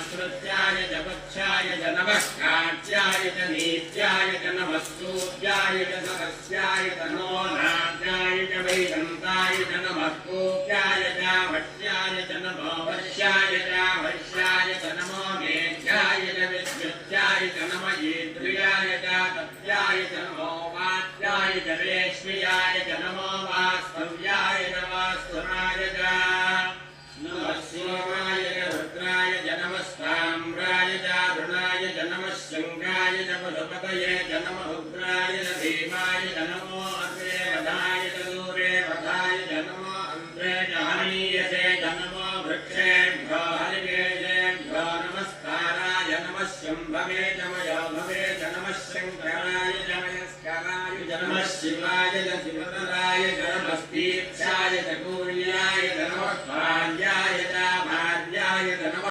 श्रुत्याय च पक्षाय च नमः काच्याय च नीत्याय च नमः सूर्याय च सहस्याय च नो नाद्याय च वैदन्ताय च नमः कूप्याय च वट्याय च नमो वश्याय च वश्याय च नमो मेघ्याय च विद्युत्याय च नमः ईन्द्रियाय च तप्याय च नमो वात्याय च रेश्म्याय च नमो वास्तव्याय च वास्तुराय च नमः शिवाय च रुद्राय च नमः साम्राय च अरुणाय च नमः शृङ्गाय च पशुपतये च नमः उग्राय च भीमाय च नमो अग्रे वधाय च दूरे वधाय च नमो अन्त्रे च हनीयसे च नमो वृक्षेभ्यो हरिकेशेभ्यो नमस्काराय नमः शम्भवे च मयो भवे च नमः शङ्कराय च मयस्कराय च नमः शिवाय च शिवतराय च नमः तीर्थाय च कूर्याय च नमः स्वाध्याय च